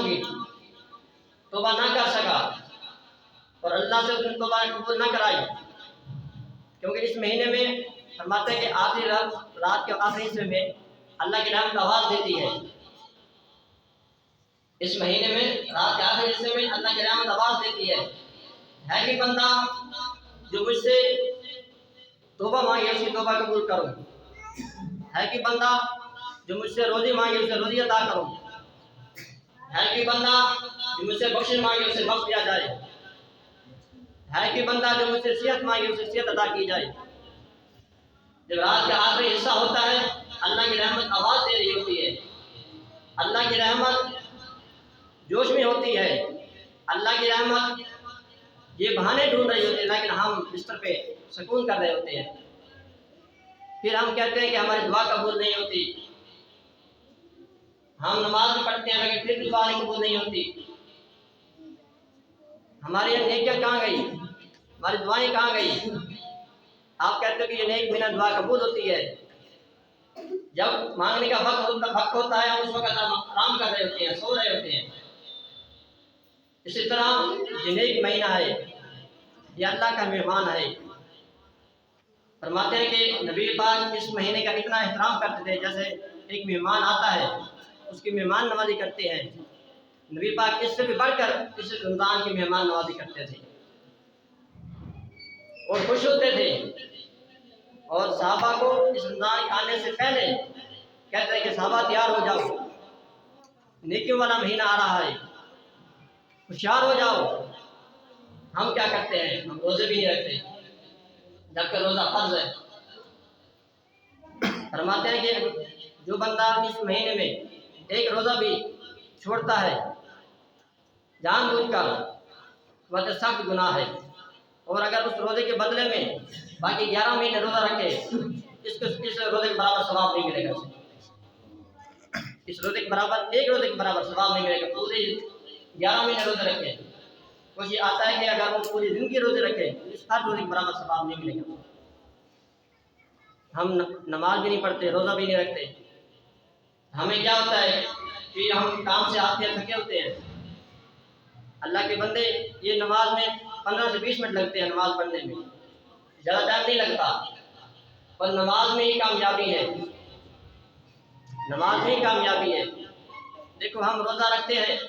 मांगी, तौबा ना कर सका और अल्लाह से उसने तौबा कबूल ना कराई, क्योंकि इस महीने में फरमाते हैं कि आखिरी रात के आखिरी हिस्से में अल्लाह की रहमत आवाज़ देती है। इस महीने में रात के आखिरी हिस्से में अल्लाह की रहमत आवाज़ देती है कि बंदा जो मुझसे तौबा मांगे उसकी तौबा कबूल करूं, है कि बंदा जो मुझसे रोज़ी मांगे उसे रोज़ी अदा करूं, है कि बंदा जो मुझसे बख्शिश मांगे उसे बख्श दिया जाए, है कि बंदा जो मुझसे सेहत मांगे उसे सेहत अदा की जाए। जब रात का आखिरी हिस्सा होता है अल्लाह की रहमत आवाज़ दे रही होती है, अल्लाह की रहमत जोश में होती है, अल्लाह की रहमत ये बहाने ढूंढ रही होती है, लेकिन हम बिस्तर पे सुकून कर रहे होते हैं। फिर हम कहते हैं कि हमारी दुआ कबूल नहीं होती, हम नमाज भी पढ़ते हैं लेकिन फिर दुआ कबूल नहीं होती। हमारी नेकियां कहाँ गई, हमारी दुआएं कहाँ गई? आप कहते हो कि ये नेक बिना दुआ कबूल होती है। जब मांगने का वक्त होता है हम उस वक्त आराम कर रहे होते हैं, सो रहे होते हैं। इसी तरह ये नेक महीना है, ये अल्लाह का मेहमान है। फरमाते हैं कि नबी पाक इस महीने का इतना एहतराम करते थे, जैसे एक मेहमान आता है उसकी मेहमान नवाजी करते हैं। नबी पाक इससे भी बढ़कर इस रमज़ान की मेहमान नवाजी करते थे और खुश होते थे, और सहाबा को इस रमज़ान आने से पहले कहते हैं कि सहाबा तैयार हो जाओ, नेकियों वाला महीना आ रहा है, होशियार हो जाओ। हम क्या करते हैं, हम रोज़े भी नहीं रखते जबकि रोज़ा फर्ज है। फरमाते हैं कि जो बंदा इस महीने में एक रोज़ा भी छोड़ता है जानबूझकर, वह सख्त गुनाह है। और अगर उस रोज़े के बदले में बाकी 11 महीने रोज़ा रखे, इस रोज़े के बराबर सवाब नहीं मिलेगा। इस रोज़े के बराबर, एक रोज़े के बराबर सवाब नहीं मिलेगा। पूरे 11 महीने रोज़े रखे, कुछ ये आता है कि अगर वो पूरी जिंदगी रोज़े रखे इस हर रोज़े के बराबर सवाब नहीं मिलेगा। हम नमाज भी नहीं पढ़ते, रोज़ा भी नहीं रखते। हमें क्या होता है कि हम काम से आते हैं, थके होते हैं। अल्लाह के बंदे ये नमाज में 15 से 20 मिनट लगते हैं नमाज पढ़ने में, ज़्यादा टाइम नहीं लगता, पर नमाज में ही कामयाबी है, नमाज में ही कामयाबी है। देखो हम रोज़ा रखते हैं,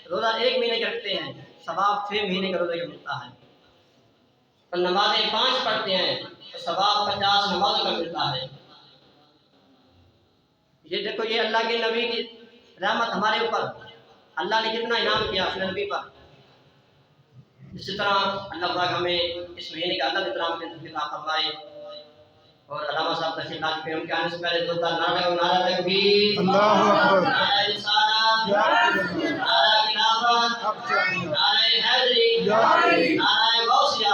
रोज़ा 1 महीने का रखते हैं, सवाब 6 महीने का रोज़े का मिलता है। पर नमाजें 5 पढ़ते हैं तो सवाब 50 नमाजों का मिलता है। ये देखो, ये अल्लाह के नबी की रहमत हमारे ऊपर, अल्लाह ने कितना इनाम किया अपने नबी पर। इसी तरह अल्लाह पाक हमें इस महीने का अदब इकराम के तौफीक फरमाए। और अल्लामा साहब तशरीफ ला चुके हैं, उनके आने से पहले दो नारा तकबीर, अल्लाहु अकबर, नारा रिसालत, नारा खिलाफत, नारा हैदरी, नारा गौसिया,